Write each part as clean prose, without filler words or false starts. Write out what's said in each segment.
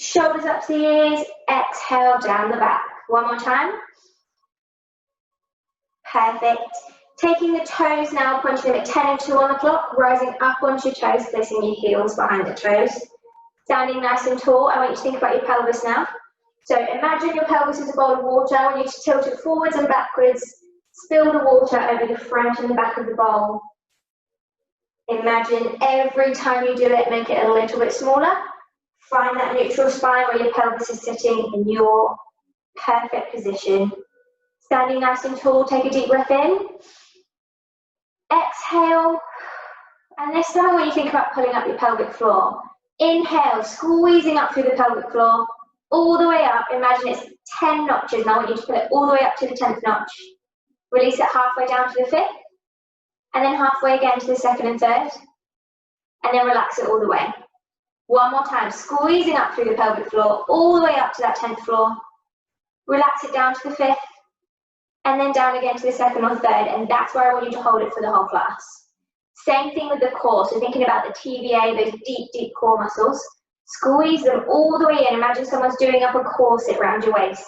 Shoulders up to the ears, exhale down the back. One more time. Perfect. Taking the toes now, pointing them at 10 and 2 on the clock, rising up onto your toes, placing your heels behind the toes. Standing nice and tall, I want you to think about your pelvis now. So imagine your pelvis is a bowl of water. I want you to tilt it forwards and backwards, spill the water over the front and the back of the bowl. Imagine every time you do it, make it a little bit smaller. Find that neutral spine where your pelvis is sitting in your perfect position. Standing nice and tall, take a deep breath in. Exhale. And this time I want you to think about pulling up your pelvic floor. Inhale, squeezing up through the pelvic floor, all the way up. Imagine it's 10 notches. Now I want you to pull it all the way up to the 10th notch. Release it halfway down to the 5th. And then halfway again to the 2nd and 3rd. And then relax it all the way. One more time, squeezing up through the pelvic floor, all the way up to that 10th floor. Relax it down to the 5th, and then down again to the 2nd or 3rd, and that's where I want you to hold it for the whole class. Same thing with the core, so thinking about the TVA, those deep, deep core muscles. Squeeze them all the way in. Imagine someone's doing up a corset around your waist.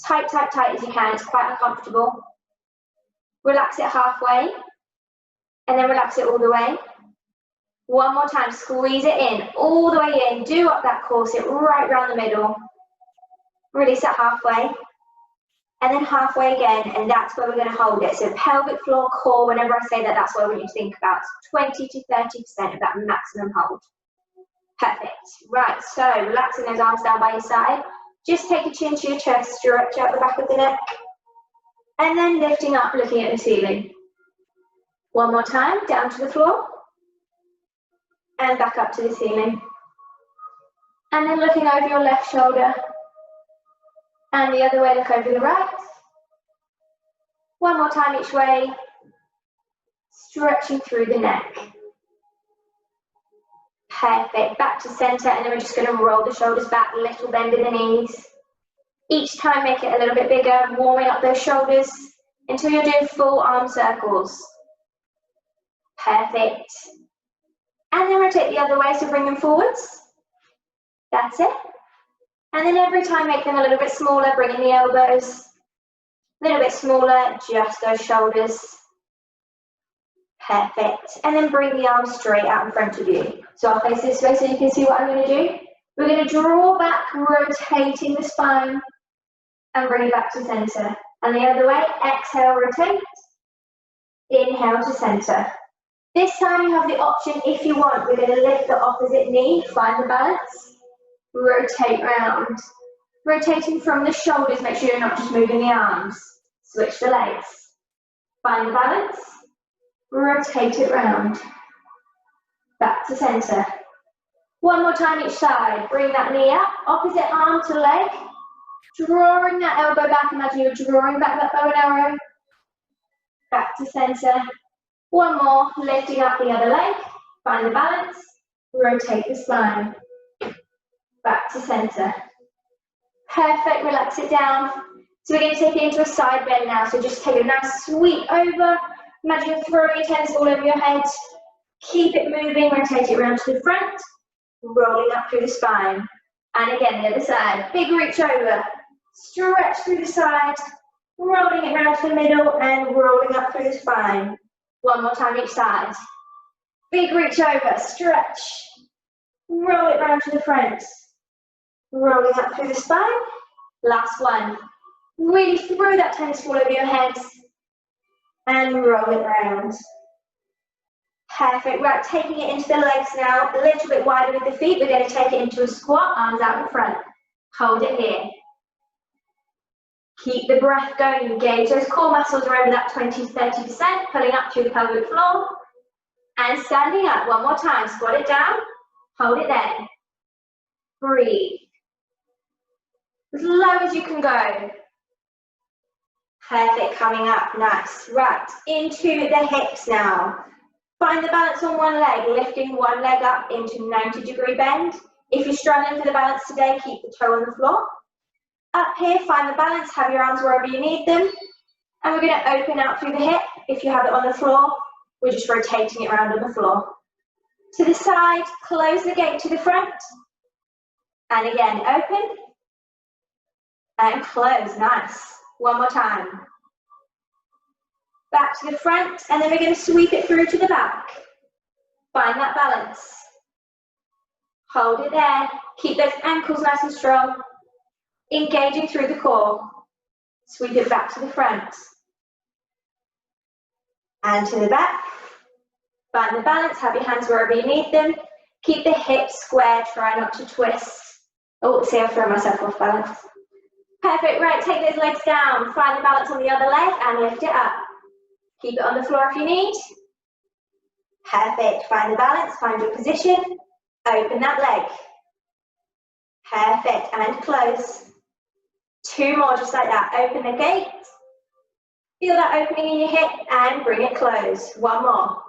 Tight, tight, tight as you can. It's quite uncomfortable. Relax it halfway, and then relax it all the way. One more time, squeeze it in, all the way in, do up that corset right around the middle. Release it halfway, and then halfway again, and that's where we're going to hold it. So pelvic floor, core, whenever I say that, that's what I want you to think about. 20 to 30% of that maximum hold. Perfect. Right, so relaxing those arms down by your side. Just take a chin to your chest, stretch out the back of the neck, and then lifting up, looking at the ceiling. One more time, down to the floor. And back up to the ceiling. And then looking over your left shoulder. And the other way, look over the right. One more time each way. Stretching through the neck. Perfect. Back to center, and then we're just going to roll the shoulders back, little bend in the knees. Each time make it a little bit bigger, warming up those shoulders until you're doing full arm circles. Perfect. And then rotate the other way, so bring them forwards. That's it. And then every time make them a little bit smaller, bring in the elbows. A little bit smaller, just those shoulders. Perfect. And then bring the arms straight out in front of you. So I'll face this way so you can see what I'm going to do. We're going to draw back, rotating the spine, and bring it back to center. And the other way, exhale, rotate. Inhale to center. This time you have the option, if you want, we're going to lift the opposite knee, find the balance, rotate round. Rotating from the shoulders, make sure you're not just moving the arms. Switch the legs. Find the balance, rotate it round. Back to center. One more time each side, bring that knee up, opposite arm to leg, drawing that elbow back, imagine you're drawing back that bow and arrow. Back to center. One more, lifting up the other leg, find the balance, rotate the spine, back to center. Perfect, relax it down. So we're going to take it into a side bend now, so just take a nice sweep over, imagine you're throwing your tennis ball over your head, keep it moving, rotate it around to the front, rolling up through the spine. And again, the other side, big reach over, stretch through the side, rolling it around to the middle and rolling up through the spine. One more time each side. Big reach over, stretch. Roll it round to the front. Rolling up through the spine. Last one. Really throw that tennis ball over your head. And roll it round. Perfect. Right, taking it into the legs now. A little bit wider with the feet. We're going to take it into a squat, arms out in front. Hold it here. Keep the breath going, engage those core muscles around that 20 to 30%, pulling up through the pelvic floor. And standing up, one more time, squat it down, hold it there. Breathe. As low as you can go. Perfect, coming up, nice. Right, into the hips now. Find the balance on one leg, lifting one leg up into 90-degree bend. If you're struggling for the balance today, keep the toe on the floor. Up here, find the balance, have your arms wherever you need them. And we're going to open out through the hip. If you have it on the floor, we're just rotating it around on the floor. To the side, close the gate to the front. And again, open and close. Nice. One more time. Back to the front, and then we're going to sweep it through to the back. Find that balance. Hold it there. Keep those ankles nice and strong. Engaging through the core. Sweep it back to the front. And to the back. Find the balance. Have your hands wherever you need them. Keep the hips square. Try not to twist. Oh, see, I'll throw myself off balance. Perfect. Right, take those legs down. Find the balance on the other leg and lift it up. Keep it on the floor if you need. Perfect. Find the balance, find your position. Open that leg. Perfect. And close. Two more just like that. Open the gate. Feel that opening in your hip and bring it close. One more.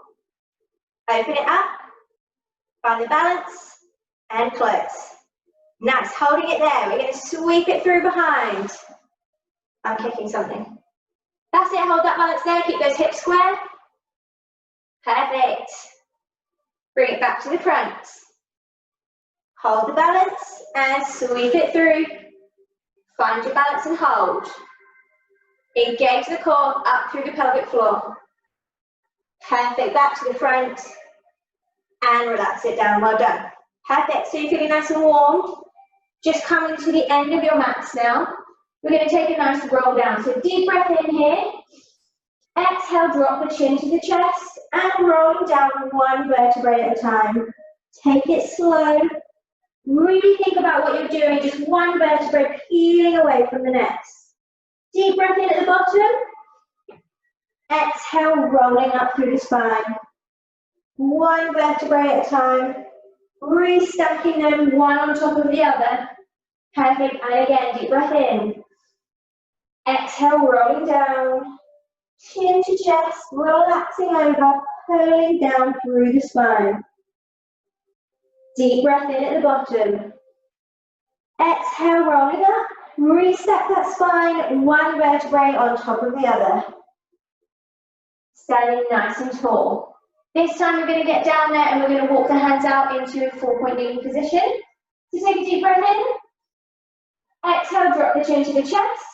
Open it up. Find the balance and close. Nice. Holding it there. We're going to sweep it through behind. I'm kicking something. That's it, hold that balance there, keep those hips square. Perfect. Bring it back to the front. Hold the balance and sweep it through. Find your balance and hold. Engage the core up through the pelvic floor. Perfect, back to the front. And relax it down, well done. Perfect, so you're feeling nice and warm. Just coming to the end of your mats now. We're going to take a nice roll down. So deep breath in here. Exhale, drop the chin to the chest and rolling down one vertebrae at a time. Take it slow. Really think about what you're doing. Just one vertebrae peeling away from the next. Deep breath in at the bottom. Exhale, rolling up through the spine. One vertebrae at a time. Restacking them one on top of the other. Perfect. And again, deep breath in. Exhale, rolling down, chin to chest, relaxing over, pulling down through the spine. Deep breath in at the bottom. Exhale, rolling up, restack that spine, one vertebrae on top of the other. Standing nice and tall. This time we're going to get down there and we're going to walk the hands out into a 4-point kneeling position. So take a deep breath in. Exhale, drop the chin to the chest.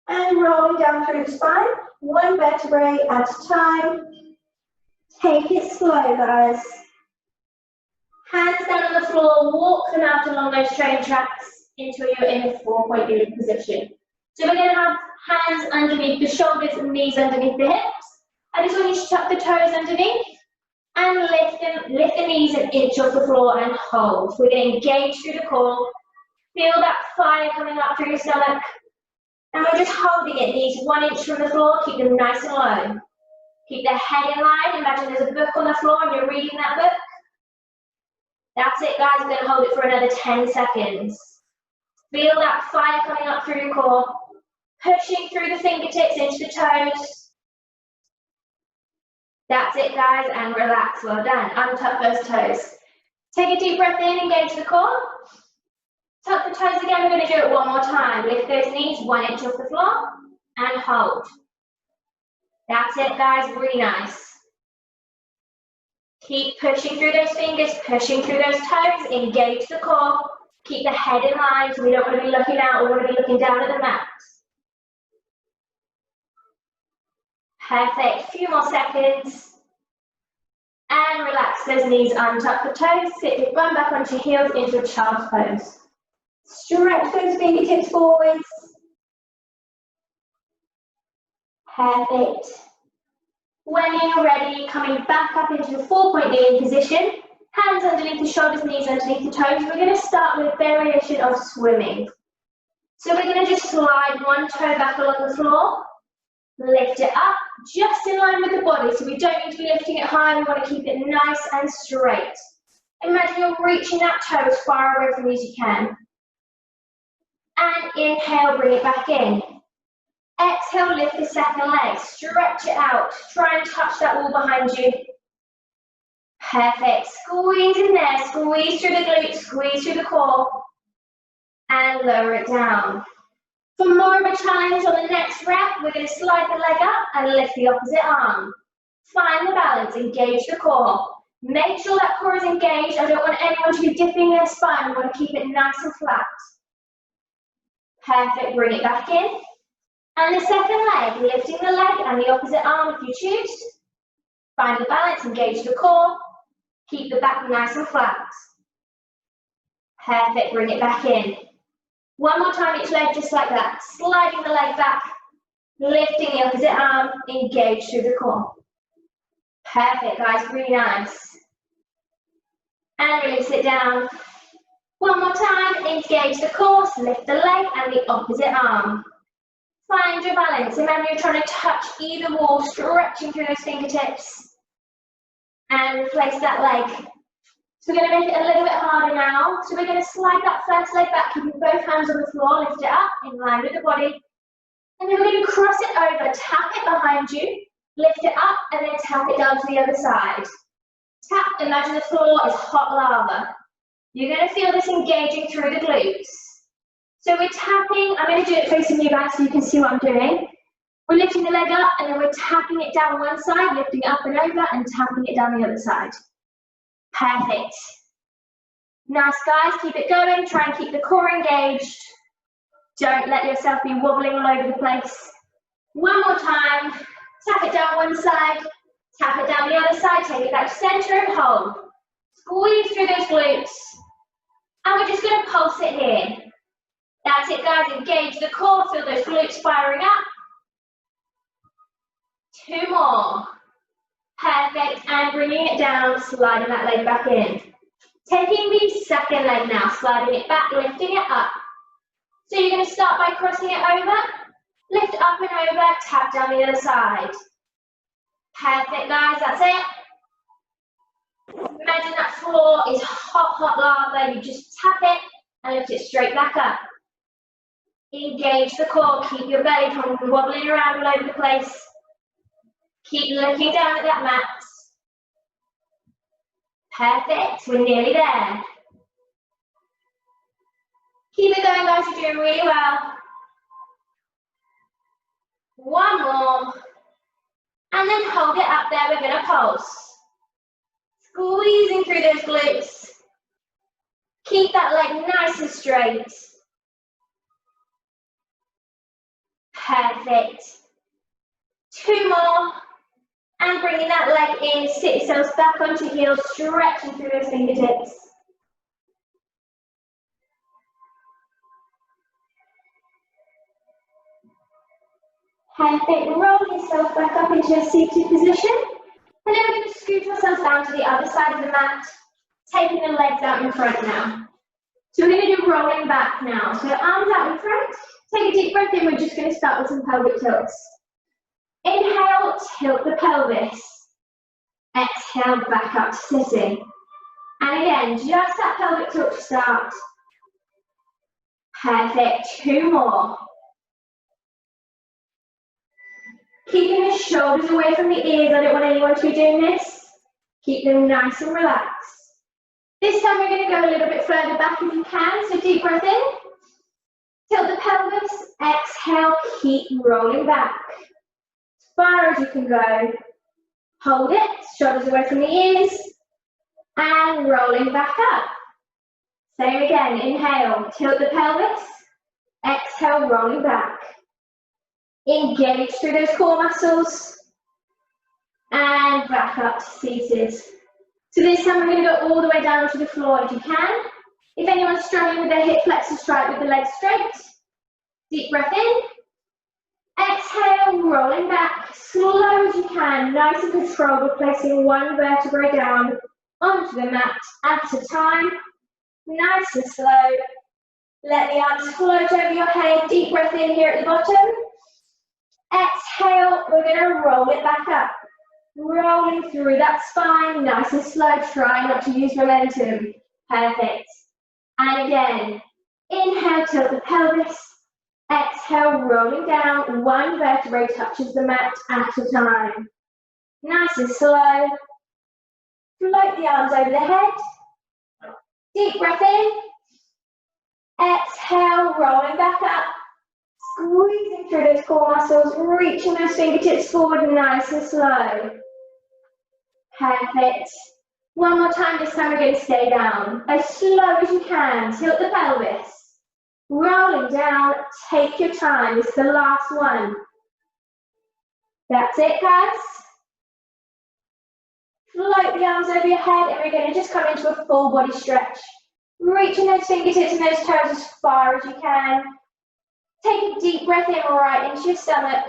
And rolling down through the spine, one vertebrae at a time. Take it slow, guys. Hands down on the floor, walk them out along those train tracks until you're in a 4-point kneeling position. So we're going to have hands underneath the shoulders and knees underneath the hips. I just want you to tuck the toes underneath and lift the knees an inch off the floor and hold. We're going to engage through the core. Feel that fire coming up through your stomach. And we're just holding it, knees 1 inch from the floor, keep them nice and low. Keep the head in line, imagine there's a book on the floor and you're reading that book. That's it, guys, we're going to hold it for another 10 seconds. Feel that fire coming up through your core, pushing through the fingertips into the toes. That's it, guys, and relax, well done. Untuck those toes. Take a deep breath in, engage the core. Tuck the toes again, we're going to do it one more time. Lift those knees 1 inch off the floor and hold. That's it, guys, really nice. Keep pushing through those fingers, pushing through those toes, engage the core. Keep the head in line so we don't want to be looking out, we want to be looking down at the mat. Perfect, few more seconds. And relax those knees, untuck the toes, sit your bum back onto your heels into a child's pose. Stretch those fingertips forwards. Perfect. When you're ready, coming back up into a 4-point kneeling position, hands underneath the shoulders, knees underneath the toes. We're going to start with a variation of swimming. So we're going to just slide one toe back along the floor, lift it up, just in line with the body. So we don't need to be lifting it high, we want to keep it nice and straight. Imagine you're reaching that toe as far away from you as you can. And inhale, bring it back in. Exhale, lift the second leg, stretch it out. Try and touch that wall behind you. Perfect. Squeeze in there, squeeze through the glutes, squeeze through the core. And lower it down. For more of a challenge on the next rep, we're going to slide the leg up and lift the opposite arm. Find the balance, engage the core. Make sure that core is engaged. I don't want anyone to be dipping their spine. We want to keep it nice and flat. Perfect, bring it back in. And the second leg, lifting the leg and the opposite arm if you choose. Find the balance, engage the core. Keep the back nice and flat. Perfect, bring it back in. One more time each leg, just like that. Sliding the leg back, lifting the opposite arm, engage through the core. Perfect, guys, really nice. And release it down. One more time, engage the core, lift the leg and the opposite arm. Find your balance. Remember, you're trying to touch either wall, stretching through those fingertips. And replace that leg. So we're going to make it a little bit harder now. So we're going to slide that first leg back, keeping both hands on the floor, lift it up in line with the body. And then we're going to cross it over, tap it behind you, lift it up, and then tap it down to the other side. Tap, imagine the floor is hot lava. You're going to feel this engaging through the glutes. So we're tapping, I'm going to do it facing you guys so you can see what I'm doing. We're lifting the leg up and then we're tapping it down one side, lifting it up and over and tapping it down the other side. Perfect. Nice guys, keep it going, try and keep the core engaged. Don't let yourself be wobbling all over the place. One more time, tap it down one side, tap it down the other side, take it back to center and hold. Squeeze through those glutes. And we're just going to pulse it here. That's it guys, engage the core, feel those glutes firing up. 2 more. Perfect, and bringing it down, sliding that leg back in. Taking the second leg now, sliding it back, lifting it up. So you're going to start by crossing it over, lift up and over, tap down the other side. Perfect guys, that's it. Imagine that floor is hot, hot lava. You just tap it and lift it straight back up. Engage the core, keep your belly from wobbling around all over the place. Keep looking down at that mat. Perfect, we're nearly there. Keep it going guys, you're doing really well. One more. And then hold it up there, we're going to pulse. Squeezing through those glutes. Keep that leg nice and straight. Perfect. 2 more. And bringing that leg in, sit yourselves back onto heels, stretching through those fingertips. Perfect. Roll yourself back up into a seated position. And then we're going to scoot ourselves down to the other side of the mat, taking the legs out in front now. So we're going to do rolling back now. So arms out in front. Take a deep breath in. We're just going to start with some pelvic tilts. Inhale, tilt the pelvis. Exhale, back up to sitting. And again, just that pelvic tilt to start. Perfect. 2 more. Keeping the shoulders away from the ears. I don't want anyone to be doing this. Keep them nice and relaxed. This time we're going to go a little bit further back if you can. So deep breath in. Tilt the pelvis. Exhale, keep rolling back. As far as you can go. Hold it, shoulders away from the ears. And rolling back up. Same again, inhale, tilt the pelvis. Exhale, rolling back. Engage through those core muscles. And back up to seated. So this time we're going to go all the way down to the floor if you can. If anyone's struggling with their hip flexors, try it with the legs straight. Deep breath in. Exhale, rolling back, slow as you can, nice and controlled, placing one vertebrae down onto the mat at a time. Nice and slow. Let the arms float over your head. Deep breath in here at the bottom. Exhale, we're going to roll it back up. Rolling through that spine, nice and slow. Try not to use momentum. Perfect. And again, inhale, tilt the pelvis. Exhale, rolling down, one vertebrae touches the mat at a time. Nice and slow. Float the arms over the head. Deep breath in. Exhale, rolling back up. Squeezing through those core muscles, reaching those fingertips forward, nice and slow. Perfect. One more time, this time we're going to stay down. As slow as you can, tilt the pelvis. Rolling down, take your time. This is the last one. That's it, guys. Float the arms over your head, and we're going to just come into a full body stretch. Reaching those fingertips and those toes as far as you can. Take a deep breath in right into your stomach.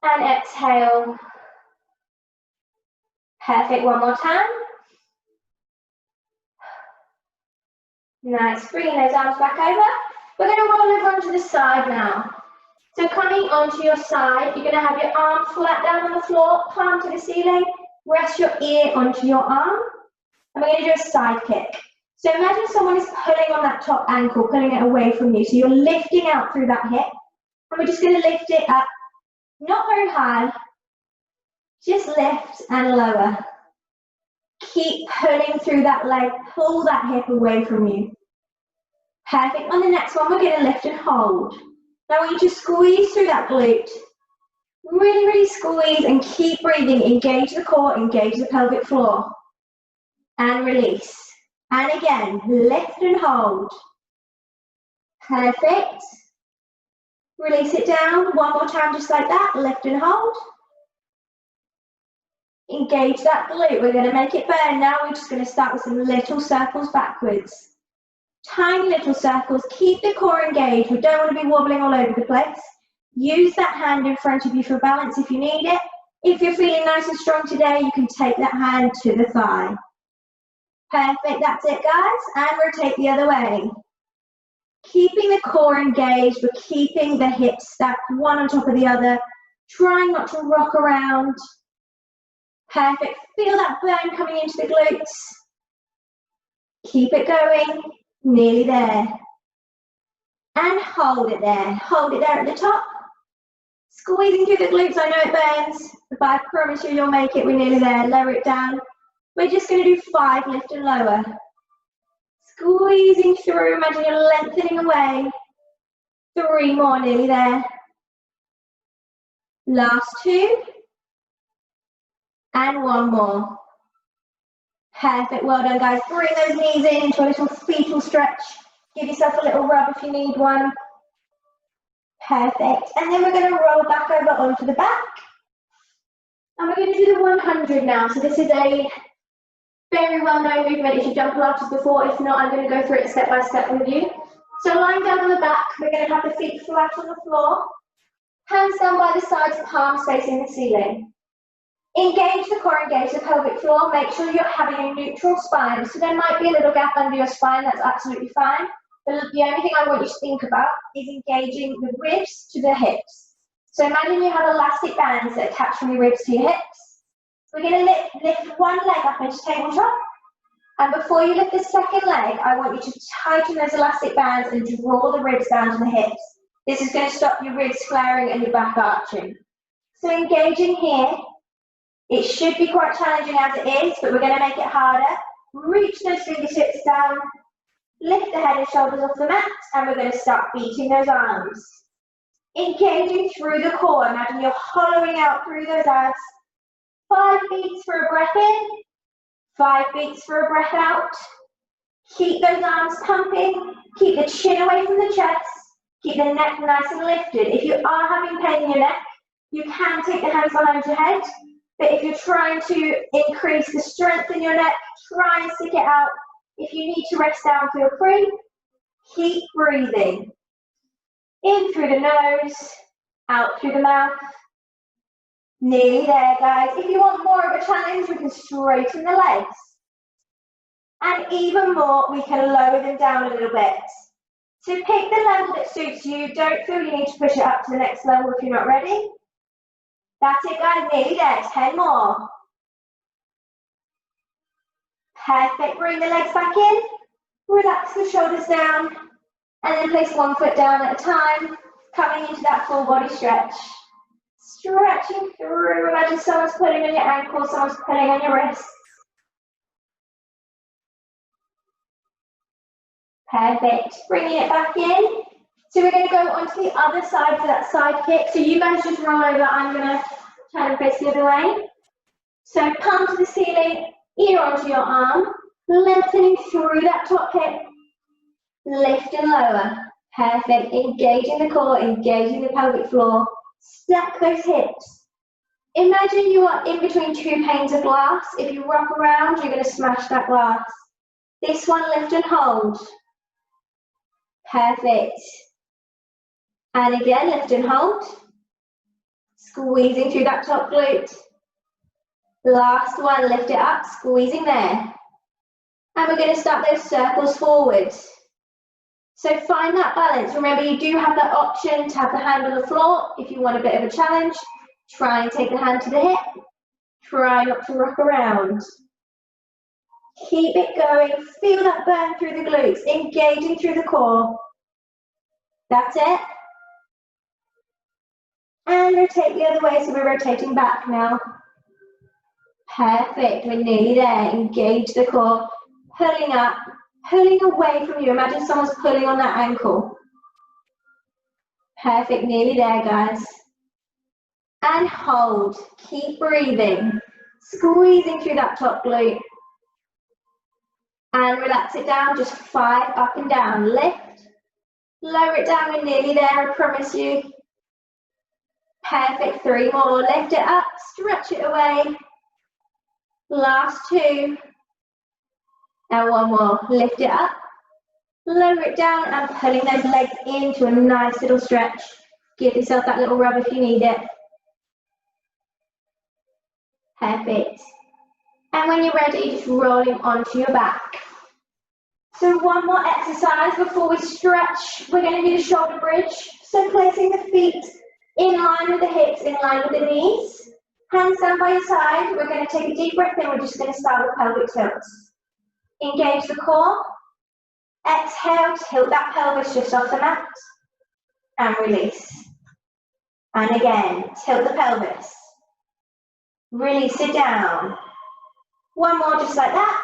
And exhale. Perfect, one more time. Nice, bringing those arms back over. We're going to roll over onto the side now. So coming onto your side, you're going to have your arms flat down on the floor, palm to the ceiling, rest your ear onto your arm, and we're going to do a side kick. So imagine someone is pulling on that top ankle, pulling it away from you. So you're lifting out through that hip, and we're just going to lift it up, not very high, just lift and lower. Keep pulling through that leg, pull that hip away from you. Perfect. On the next one, we're going to lift and hold. Now I want you to squeeze through that glute. Really, really squeeze and keep breathing. Engage the core, engage the pelvic floor. And release. And again, lift and hold. Perfect. Release it down. One more time, just like that. Lift and hold. Engage that glute. We're going to make it burn. Now we're just going to start with some little circles backwards. Tiny little circles. Keep the core engaged. We don't want to be wobbling all over the place. Use that hand in front of you for balance if you need it. If you're feeling nice and strong today, you can take that hand to the thigh. Perfect. That's it, guys. And rotate the other way. Keeping the core engaged. We're keeping the hips stacked one on top of the other. Trying not to rock around. Perfect. Feel that burn coming into the glutes. Keep it going. Nearly there. And hold it there. Hold it there at the top. Squeezing through the glutes. I know it burns, but I promise you you'll make it. We're nearly there. Lower it down. We're just going to do 5, lift and lower. Squeezing through. Imagine you're lengthening away. 3 more, nearly there. Last 2. And 1 more. Perfect, well done, guys. Bring those knees in into a little fetal stretch. Give yourself a little rub if you need one. Perfect. And then we're going to roll back over onto the back. And we're going to do the 100 now. So this is a very well-known movement if you've done Pilates before. If not, I'm going to go through it step by step with you. So lying down on the back, we're going to have the feet flat on the floor. Hands down by the sides, palms facing the ceiling. Engage the core, engage the pelvic floor. Make sure you're having a neutral spine. So there might be a little gap under your spine. That's absolutely fine. The only thing I want you to think about is engaging the ribs to the hips. So imagine you have elastic bands that attach from your ribs to your hips. We're going to lift one leg up into tabletop. And before you lift the second leg, I want you to tighten those elastic bands and draw the ribs down to the hips. This is going to stop your ribs flaring and your back arching. So engaging here. It should be quite challenging as it is, but we're going to make it harder. Reach those fingertips down, lift the head and shoulders off the mat, and we're going to start beating those arms. Engaging through the core. Imagine you're hollowing out through those abs. 5 beats for a breath in, 5 beats for a breath out. Keep those arms pumping, keep the chin away from the chest, keep the neck nice and lifted. If you are having pain in your neck, you can take the hands behind your head. But if you're trying to increase the strength in your neck, try and stick it out. If you need to rest down, feel free. Keep breathing. In through the nose, out through the mouth. Nearly there, guys. If you want more of a challenge, we can straighten the legs. And even more, we can lower them down a little bit. So pick the level that suits you. Don't feel you need to push it up to the next level if you're not ready. That's it, guys, nearly there, 10 more. Perfect, bring the legs back in, relax the shoulders down, and then place 1 foot down at a time, coming into that full body stretch. Stretching through, imagine someone's pulling on your ankles, someone's pulling on your wrists. Perfect, bringing it back in. So we're going to go onto the other side for that side kick. So you guys just roll over. I'm going to turn and face the other way. So palm to the ceiling, ear onto your arm, lengthening through that top hip, lift and lower. Perfect. Engaging the core, engaging the pelvic floor. Stack those hips. Imagine you are in between two panes of glass. If you rock around, you're going to smash that glass. This one, lift and hold. Perfect. And again, lift and hold. Squeezing through that top glute. Last one, lift it up, squeezing there. And we're going to start those circles forward. So find that balance. Remember, you do have that option to have the hand on the floor if you want a bit of a challenge. Try and take the hand to the hip. Try not to rock around. Keep it going. Feel that burn through the glutes, engaging through the core. That's it. And rotate the other way, so we're rotating back now. Perfect, we're nearly there. Engage the core, pulling up, pulling away from you. Imagine someone's pulling on that ankle. Perfect, nearly there, guys. And hold, keep breathing. Squeezing through that top glute. And relax it down, just 5 up and down. Lift, lower it down, we're nearly there, I promise you. Perfect, 3 more. Lift it up, stretch it away. Last 2. And 1 more. Lift it up, lower it down, and pulling those legs into a nice little stretch. Give yourself that little rub if you need it. Perfect. And when you're ready, just rolling onto your back. So 1 more exercise before we stretch. We're going to do the shoulder bridge. So placing the feet in line with the hips, in line with the knees. Hands down by your side. We're going to take a deep breath in. We're just going to start with pelvic tilts. Engage the core. Exhale, tilt that pelvis just off the mat. And release. And again, tilt the pelvis. Release it down. 1 more just like that.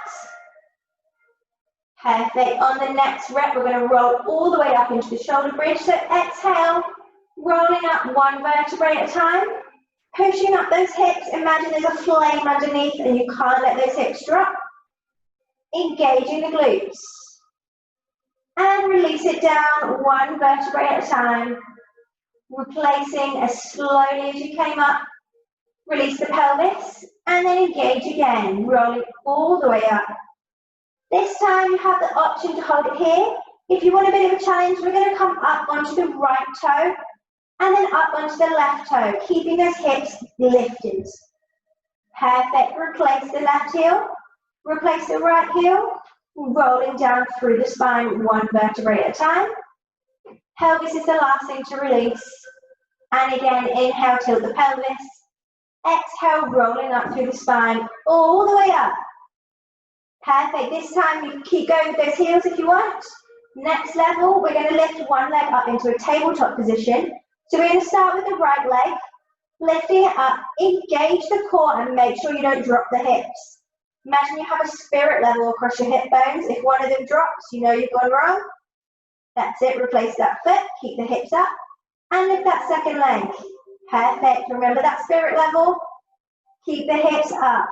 Perfect. On the next rep, we're going to roll all the way up into the shoulder bridge. So exhale, rolling up 1 vertebrae at a time. Pushing up those hips. Imagine there's a flame underneath and you can't let those hips drop. Engaging the glutes. And release it down 1 vertebrae at a time. Replacing as slowly as you came up. Release the pelvis and then engage again, rolling all the way up. This time you have the option to hold it here. If you want a bit of a challenge, we're going to come up onto the right toe and then up onto the left toe, keeping those hips lifted. Perfect. Replace the left heel, replace the right heel, rolling down through the spine 1 vertebrae at a time. Pelvis is the last thing to release. And again, inhale, tilt the pelvis. Exhale, rolling up through the spine, all the way up. Perfect. This time you keep going with those heels if you want. Next level, we're going to lift 1 leg up into a tabletop position. So we're going to start with the right leg, lifting it up, engage the core and make sure you don't drop the hips. Imagine you have a spirit level across your hip bones. If one of them drops, you know you've gone wrong. That's it. Replace that foot, keep the hips up, and lift that second leg. Perfect. Remember that spirit level. Keep the hips up.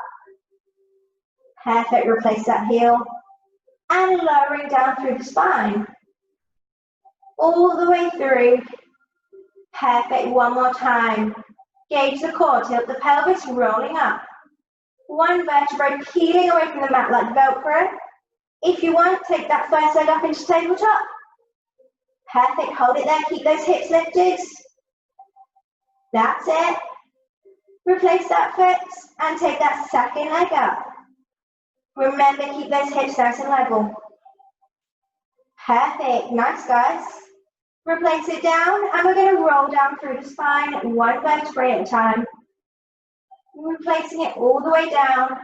Perfect. Replace that heel. And lowering down through the spine. All the way through. Perfect. 1 more time. Gauge the core. Tilt the pelvis. Rolling up. 1 vertebrae peeling away from the mat like Velcro. If you want, take that first leg up into tabletop. Perfect. Hold it there. Keep those hips lifted. That's it. Replace that foot and take that second leg up. Remember, keep those hips nice and level. Perfect. Nice, guys. Replace it down and we're going to roll down through the spine 1 vertebrae at a time. Replacing it all the way down.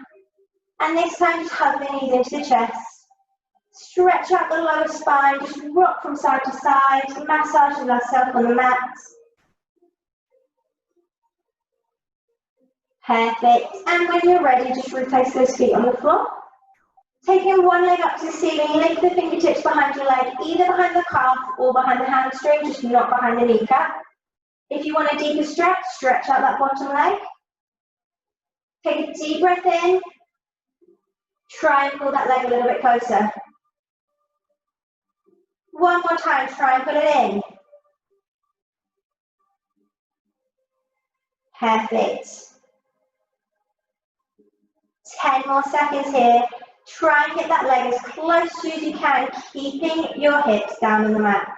And this time just hug the knees into the chest. Stretch out the lower spine. Just rock from side to side. Massage yourself on the mat. Perfect. And when you're ready, just replace those feet on the floor. Taking 1 leg up to the ceiling, lift the fingertips behind your leg, either behind the calf or behind the hamstring, just not behind the kneecap. If you want a deeper stretch, stretch out that bottom leg. Take a deep breath in. Try and pull that leg a little bit closer. One more time, try and pull it in. Perfect. 10 more seconds here. Try and get that leg as close to as you can, keeping your hips down on the mat.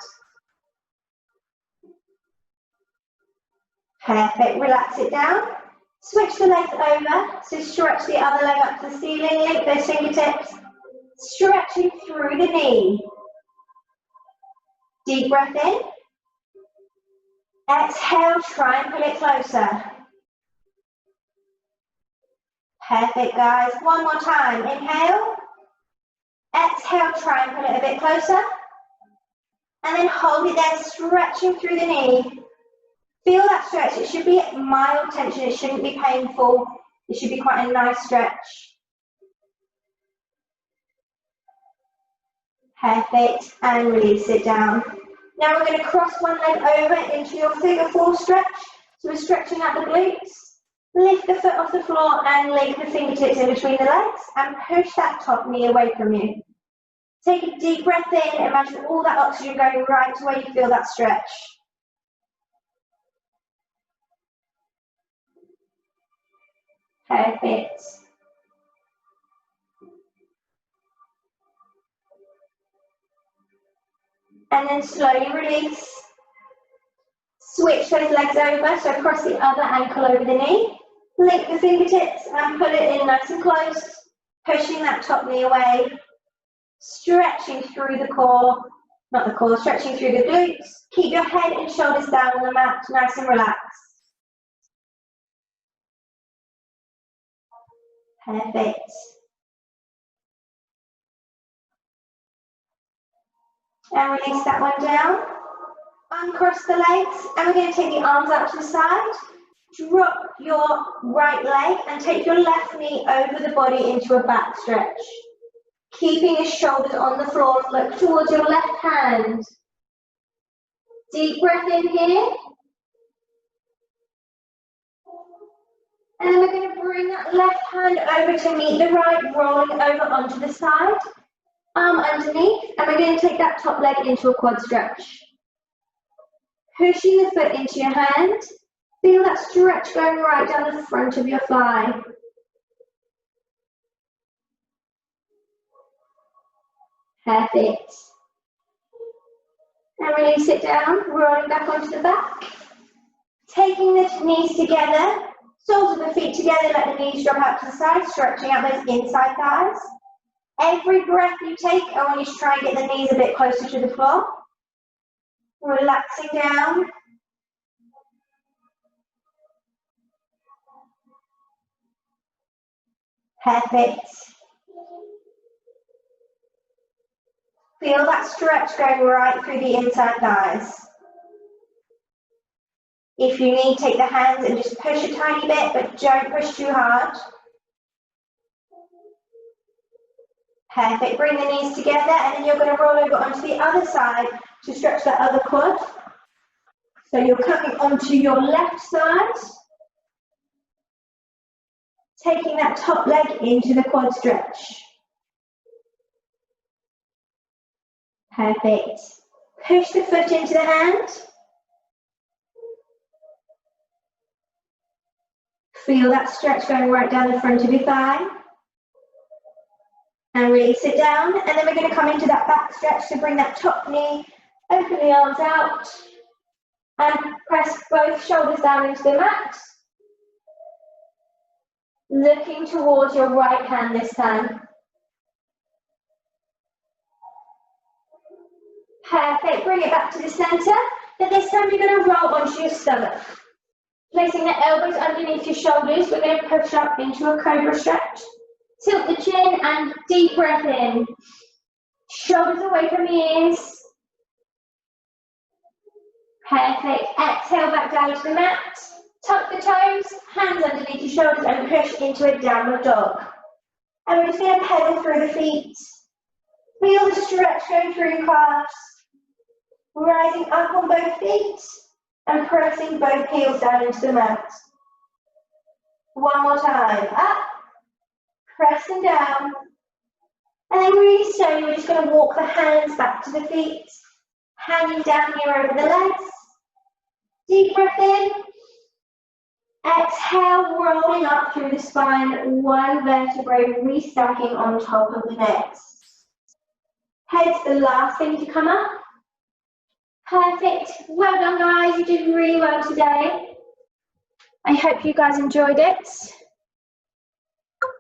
Perfect, relax it down. Switch the legs over, so stretch the other leg up to the ceiling, link those fingertips, stretching through the knee. Deep breath in. Exhale, try and pull it closer. Perfect, guys. One more time. Inhale. Exhale, try and pull it a bit closer. And then hold it there, stretching through the knee. Feel that stretch. It should be mild tension. It shouldn't be painful. It should be quite a nice stretch. Perfect. And release it down. Now we're going to cross one leg over into your figure 4 stretch. So we're stretching out the glutes. Lift the foot off the floor and link the fingertips in between the legs and push that top knee away from you. Take a deep breath in. Imagine all that oxygen going right to where you feel that stretch. Perfect. And then slowly release. Switch those legs over, so cross the other ankle over the knee. Link the fingertips and pull it in nice and close, pushing that top knee away. Stretching through the core, not the core, stretching through the glutes. Keep your head and shoulders down on the mat, nice and relaxed. Perfect. And release that one down. Uncross the legs, and we're going to take the arms out to the side. Drop your right leg and take your left knee over the body into a back stretch. Keeping your shoulders on the floor, look towards your left hand. Deep breath in here. And then we're going to bring that left hand over to meet the right, rolling over onto the side. Arm underneath, and we're going to take that top leg into a quad stretch. Pushing the foot into your hand. Feel that stretch going right down the front of your thigh. Perfect. And release it down, rolling back onto the back. Taking the knees together, soles of the feet together, let the knees drop out to the side, stretching out those inside thighs. Every breath you take, I want you to try and get the knees a bit closer to the floor. Relaxing down. Perfect. Feel that stretch going right through the inside thighs. If you need, take the hands and just push a tiny bit, but don't push too hard. Perfect. Bring the knees together, and then you're going to roll over onto the other side to stretch that other quad. So you're coming onto your left side, taking that top leg into the quad stretch. Perfect. Push the foot into the hand. Feel that stretch going right down the front of your thigh. And release it down. And then we're going to come into that back stretch to bring that top knee, open the arms out, and press both shoulders down into the mat. Looking towards your right hand this time. Perfect, bring it back to the center. But this time you're going to roll onto your stomach. Placing the elbows underneath your shoulders, we're going to push up into a Cobra Stretch. Tilt the chin and deep breath in. Shoulders away from the ears. Perfect. Exhale back down to the mat. Tuck the toes, hands underneath your shoulders and push into a downward dog. And we're just going to pedal through the feet. Feel the stretch going through your calves. Rising up on both feet and pressing both heels down into the mat. One more time. Up, press them down. And then really slowly, we're just going to walk the hands back to the feet, hanging down here over the legs. Deep breath in. Exhale, rolling up through the spine, one vertebrae restacking on top of the next. Head's the last thing to come up. Perfect. Well done, guys. You did really well today. I hope you guys enjoyed it.